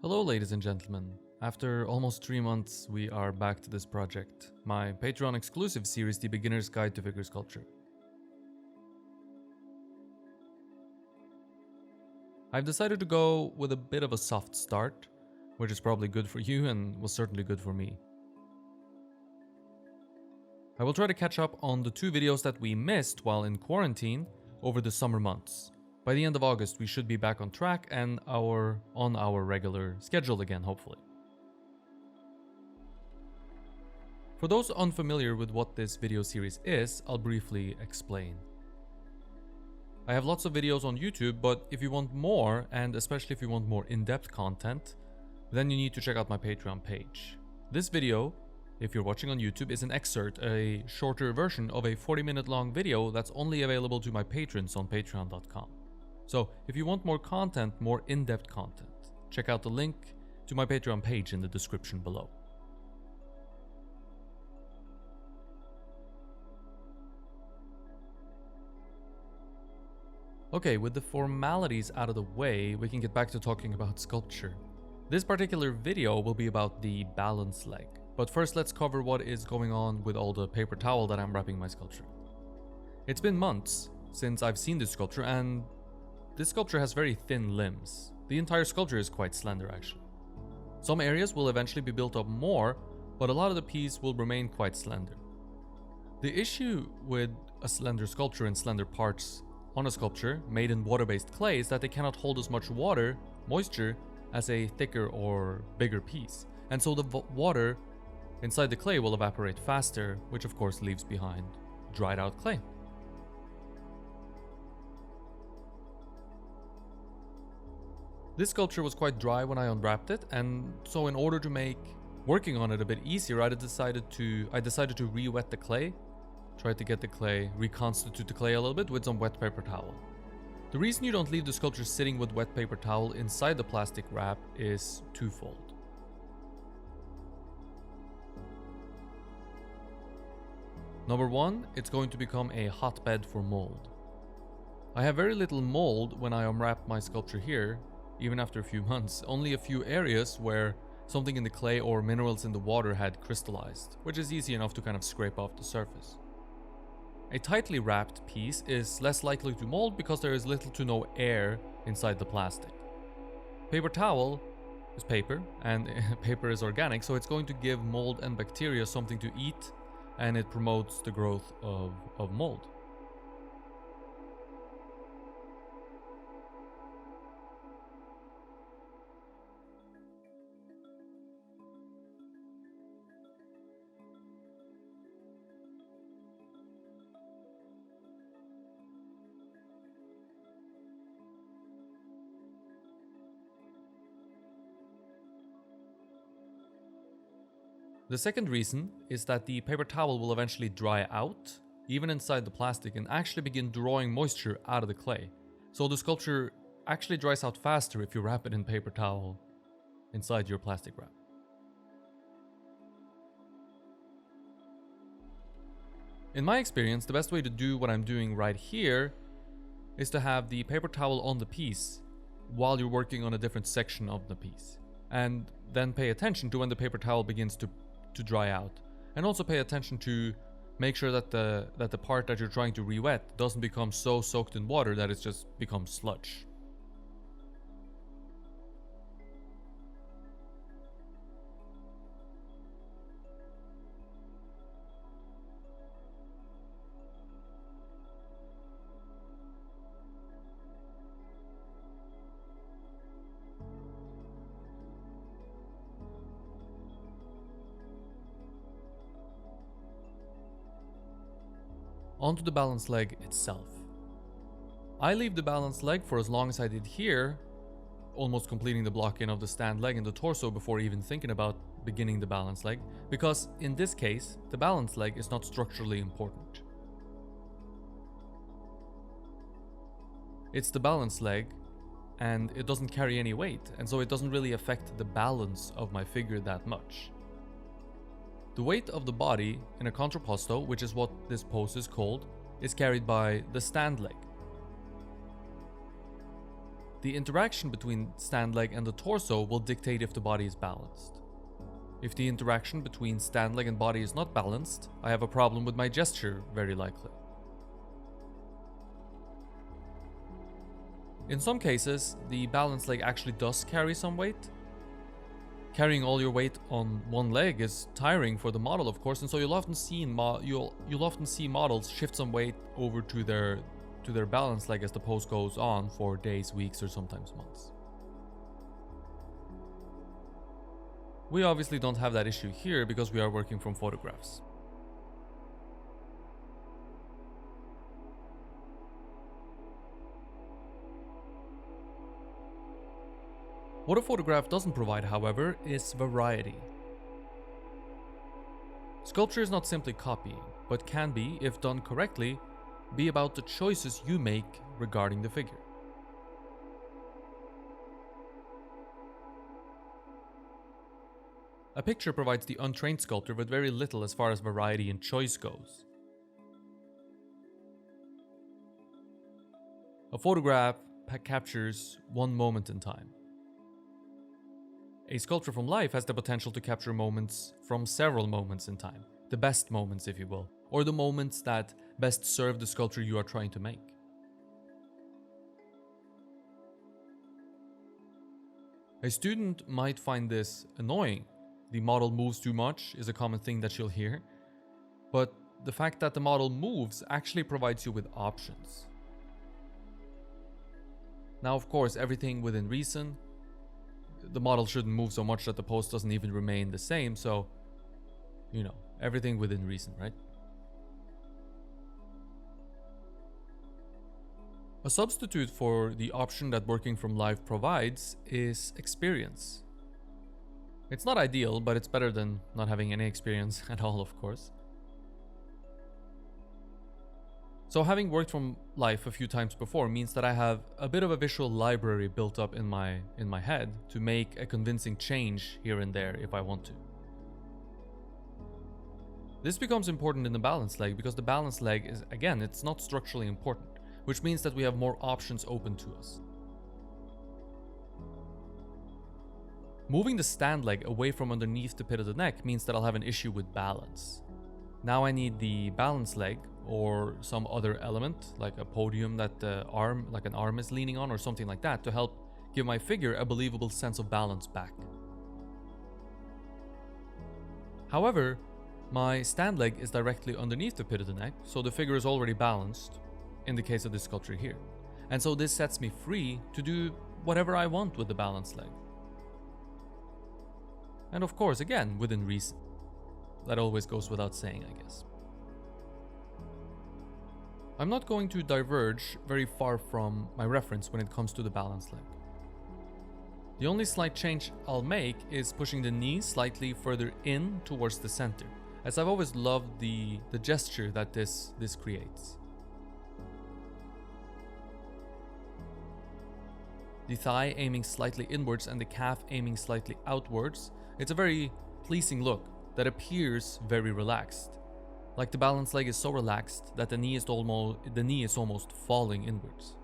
Hello ladies and gentlemen. After almost 3 months, we are back to this project, my Patreon exclusive series, The Beginner's Guide to Figure Sculpture. I've decided to go with a bit of a soft start, which is probably good for you and was certainly good for me. I will try to catch up on the 2 videos that we missed while in quarantine over the summer months. By the end of August, we should be back on track and on our regular schedule again, hopefully. For those unfamiliar with what this video series is, I'll briefly explain. I have lots of videos on YouTube, but if you want more, and especially if you want more in-depth content, then you need to check out my Patreon page. This video, if you're watching on YouTube, is an excerpt, a shorter version of a 40-minute long video that's only available to my patrons on patreon.com. So if you want more content, more in-depth content, check out the link to my Patreon page in the description below. Okay, with the formalities out of the way, we can get back to talking about sculpture. This particular video will be about the balance leg, but first let's cover what is going on with all the paper towel that I'm wrapping my sculpture. It's been months since I've seen this sculpture, and this sculpture has very thin limbs. The entire sculpture is quite slender actually. Some areas will eventually be built up more, but a lot of the piece will remain quite slender. The issue with a slender sculpture and slender parts on a sculpture made in water-based clay is that they cannot hold as much moisture, as a thicker or bigger piece. And so the water inside the clay will evaporate faster, which of course leaves behind dried out clay. This sculpture was quite dry when I unwrapped it, and so in order to make working on it a bit easier, I decided to re-wet the clay, try to get the clay, reconstitute the clay a little bit with some wet paper towel. The reason you don't leave the sculpture sitting with wet paper towel inside the plastic wrap is twofold. Number one, it's going to become a hotbed for mold. I have very little mold when I unwrap my sculpture here, even after a few months, only a few areas where something in the clay or minerals in the water had crystallized, which is easy enough to kind of scrape off the surface. A tightly wrapped piece is less likely to mold because there is little to no air inside the plastic. Paper towel is paper, and paper is organic, so it's going to give mold and bacteria something to eat, and it promotes the growth of mold. The second reason is that the paper towel will eventually dry out, even inside the plastic, and actually begin drawing moisture out of the clay. So the sculpture actually dries out faster if you wrap it in paper towel inside your plastic wrap. In my experience, the best way to do what I'm doing right here is to have the paper towel on the piece while you're working on a different section of the piece. And then pay attention to when the paper towel begins to dry out, and also pay attention to make sure that the part that you're trying to re-wet doesn't become so soaked in water that it just becomes sludge. Onto the balance leg itself. I leave the balance leg for as long as I did here, almost completing the block-in of the stand leg and the torso before even thinking about beginning the balance leg, because in this case, the balance leg is not structurally important. It's the balance leg, and it doesn't carry any weight, and so it doesn't really affect the balance of my figure that much. The weight of the body in a contrapposto, which is what this pose is called, is carried by the stand leg. The interaction between stand leg and the torso will dictate if the body is balanced. If the interaction between stand leg and body is not balanced, I have a problem with my gesture, very likely. In some cases, the balanced leg actually does carry some weight. Carrying all your weight on one leg is tiring for the model, of course, and so you'll often see models shift some weight over to their balanced leg as the pose goes on for days, weeks, or sometimes months. We obviously don't have that issue here because we are working from photographs. What a photograph doesn't provide, however, is variety. Sculpture is not simply copying, but can be, if done correctly, be about the choices you make regarding the figure. A picture provides the untrained sculptor with very little as far as variety and choice goes. A photograph captures one moment in time. A sculpture from life has the potential to capture moments from several moments in time, the best moments, if you will, or the moments that best serve the sculpture you are trying to make. A student might find this annoying. The model moves too much is a common thing that you'll hear, but the fact that the model moves actually provides you with options. Now, of course, everything within reason. The model shouldn't move so much that the pose doesn't even remain the same, so, everything within reason, right? A substitute for the option that working from life provides is experience. It's not ideal, but it's better than not having any experience at all, of course. So having worked from life a few times before means that I have a bit of a visual library built up in my head to make a convincing change here and there if I want to. This becomes important in the balanced leg because the balanced leg is, again, it's not structurally important, which means that we have more options open to us. Moving the stand leg away from underneath the pit of the neck means that I'll have an issue with balance. Now I need the balanced leg or some other element like a podium that an arm is leaning on or something like that to help give my figure a believable sense of balance back. However, my stand leg is directly underneath the pit of the neck, so the figure is already balanced in the case of this sculpture here. And so this sets me free to do whatever I want with the balanced leg. And of course, again, within reason. That always goes without saying, I guess. I'm not going to diverge very far from my reference when it comes to the balanced leg. The only slight change I'll make is pushing the knee slightly further in towards the center, as I've always loved the gesture that this creates. The thigh aiming slightly inwards and the calf aiming slightly outwards. It's a very pleasing look that appears very relaxed. Like the balanced leg is so relaxed that the knee is almost falling inwards.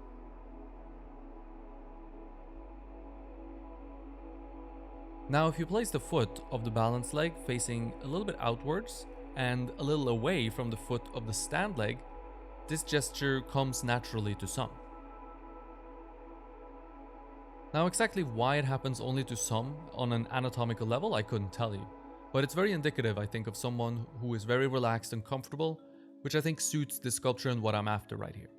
Now if you place the foot of the balanced leg facing a little bit outwards and a little away from the foot of the stand leg, this gesture comes naturally to some. Now exactly why it happens only to some on an anatomical level I couldn't tell you, but it's very indicative, I think, of someone who is very relaxed and comfortable, which I think suits this sculpture and what I'm after right here.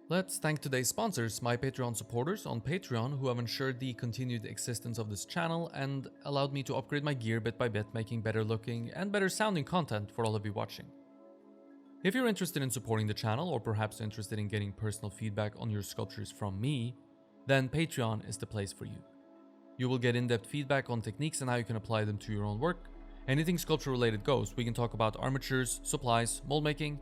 Let's thank today's sponsors, my Patreon supporters on Patreon who have ensured the continued existence of this channel and allowed me to upgrade my gear bit by bit, making better looking and better sounding content for all of you watching. If you're interested in supporting the channel or perhaps interested in getting personal feedback on your sculptures from me, then Patreon is the place for you. You will get in-depth feedback on techniques and how you can apply them to your own work. Anything sculpture related goes. We can talk about armatures, supplies, mold making,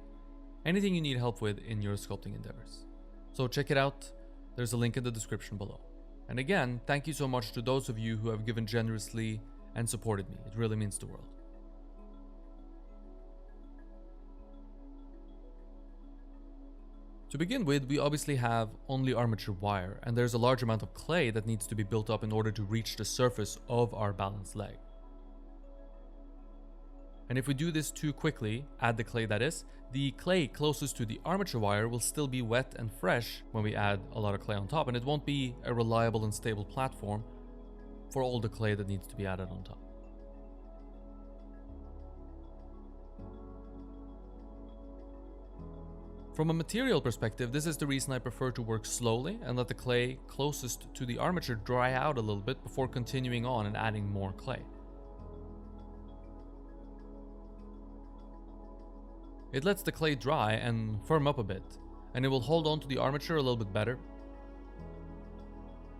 anything you need help with in your sculpting endeavors. So check it out, there's a link in the description below. And again, thank you so much to those of you who have given generously and supported me. It really means the world. To begin with, we obviously have only armature wire, and there's a large amount of clay that needs to be built up in order to reach the surface of our balanced leg. And if we do this too quickly, add the clay that is, the clay closest to the armature wire will still be wet and fresh when we add a lot of clay on top, and it won't be a reliable and stable platform for all the clay that needs to be added on top. From a material perspective, this is the reason I prefer to work slowly and let the clay closest to the armature dry out a little bit before continuing on and adding more clay. It lets the clay dry and firm up a bit, and it will hold on to the armature a little bit better.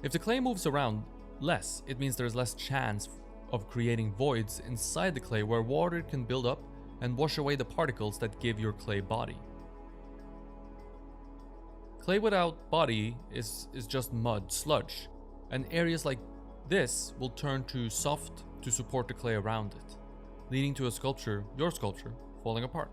If the clay moves around less, it means there's less chance of creating voids inside the clay where water can build up and wash away the particles that give your clay body. Clay without body is just mud, sludge, and areas like this will turn to soft to support the clay around it, leading to a sculpture, your sculpture, falling apart.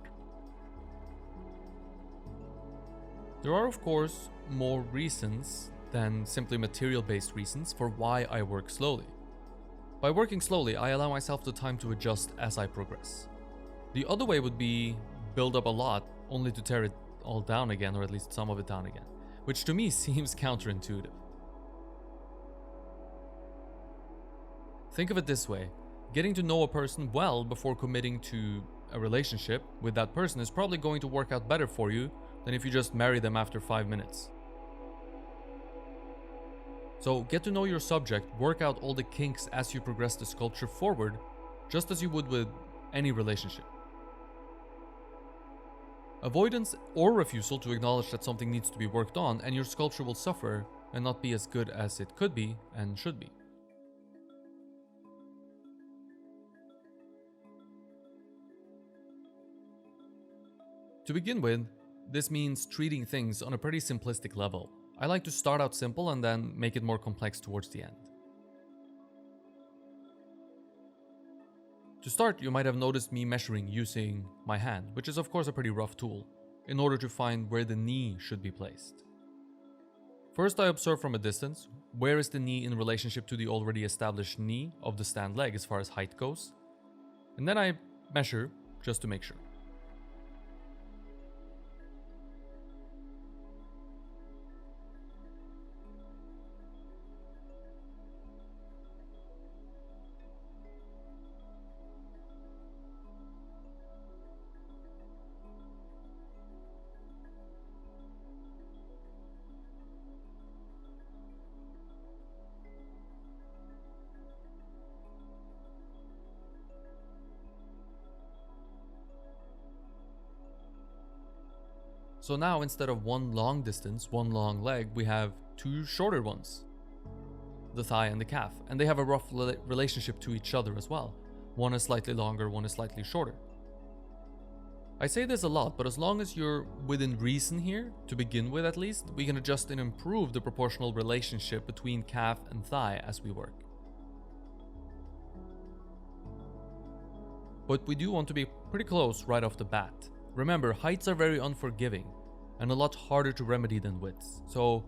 There are of course more reasons than simply material-based reasons for why I work slowly. By working slowly, I allow myself the time to adjust as I progress. The other way would be build up a lot only to tear it all down again, or at least some of it down again, which to me seems counterintuitive. Think of it this way: getting to know a person well before committing to a relationship with that person is probably going to work out better for you than if you just marry them after 5 minutes. So get to know your subject, work out all the kinks as you progress the sculpture forward, just as you would with any relationship. Avoidance or refusal to acknowledge that something needs to be worked on, and your sculpture will suffer and not be as good as it could be and should be. To begin with, this means treating things on a pretty simplistic level. I like to start out simple and then make it more complex towards the end. To start, you might have noticed me measuring using my hand, which is of course a pretty rough tool, in order to find where the knee should be placed. First, I observe from a distance, where is the knee in relationship to the already established knee of the stand leg as far as height goes, and then I measure just to make sure. So now, instead of one long distance, one long leg, we have two shorter ones, the thigh and the calf, and they have a rough relationship to each other as well. One is slightly longer, one is slightly shorter. I say this a lot, but as long as you're within reason here, to begin with at least, we can adjust and improve the proportional relationship between calf and thigh as we work. But we do want to be pretty close right off the bat. Remember, heights are very unforgiving and a lot harder to remedy than widths. So,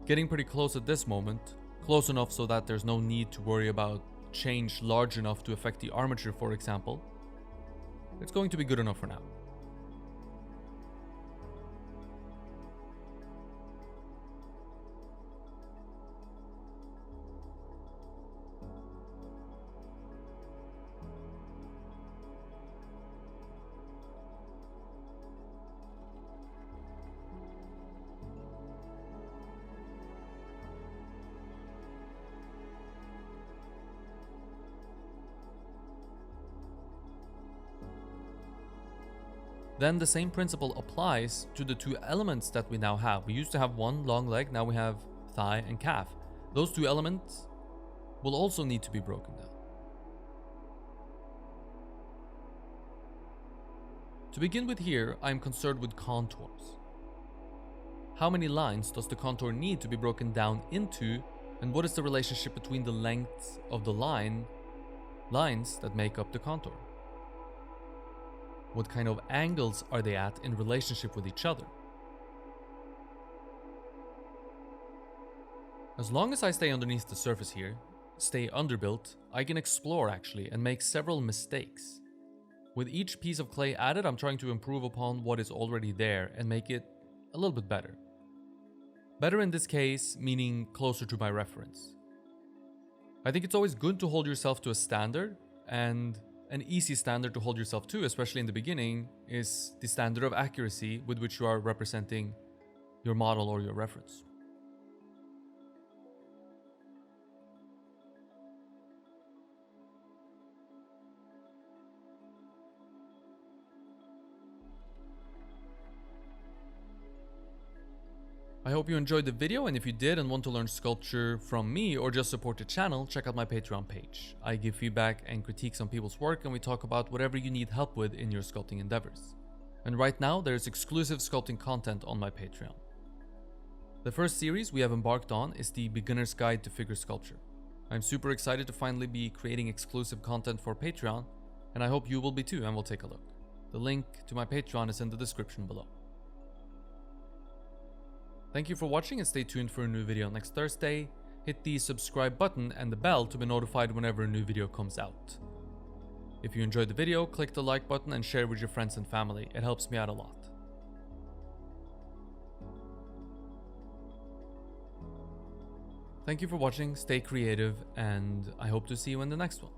getting pretty close at this moment, close enough so that there's no need to worry about change large enough to affect the armature, for example, it's going to be good enough for now. Then the same principle applies to the two elements that we now have. We used to have one long leg, now we have thigh and calf. Those two elements will also need to be broken down. To begin with here, I am concerned with contours. How many lines does the contour need to be broken down into, and what is the relationship between the lengths of the lines that make up the contour? What kind of angles are they at in relationship with each other? As long as I stay underneath the surface here, stay underbuilt, I can explore actually and make several mistakes. With each piece of clay added, I'm trying to improve upon what is already there and make it a little bit better. Better in this case, meaning closer to my reference. I think it's always good to hold yourself to a standard, and an easy standard to hold yourself to, especially in the beginning, is the standard of accuracy with which you are representing your model or your reference. I hope you enjoyed the video, and if you did and want to learn sculpture from me or just support the channel, check out my Patreon page. I give feedback and critiques on people's work, and we talk about whatever you need help with in your sculpting endeavors. And right now, there's exclusive sculpting content on my Patreon. The first series we have embarked on is the Beginner's Guide to Figure Sculpture. I'm super excited to finally be creating exclusive content for Patreon, and I hope you will be too, and we'll take a look. The link to my Patreon is in the description below. Thank you for watching, and stay tuned for a new video next Thursday. Hit the subscribe button and the bell to be notified whenever a new video comes out. If you enjoyed the video, click the like button and share with your friends and family. It helps me out a lot. Thank you for watching, stay creative, and I hope to see you in the next one.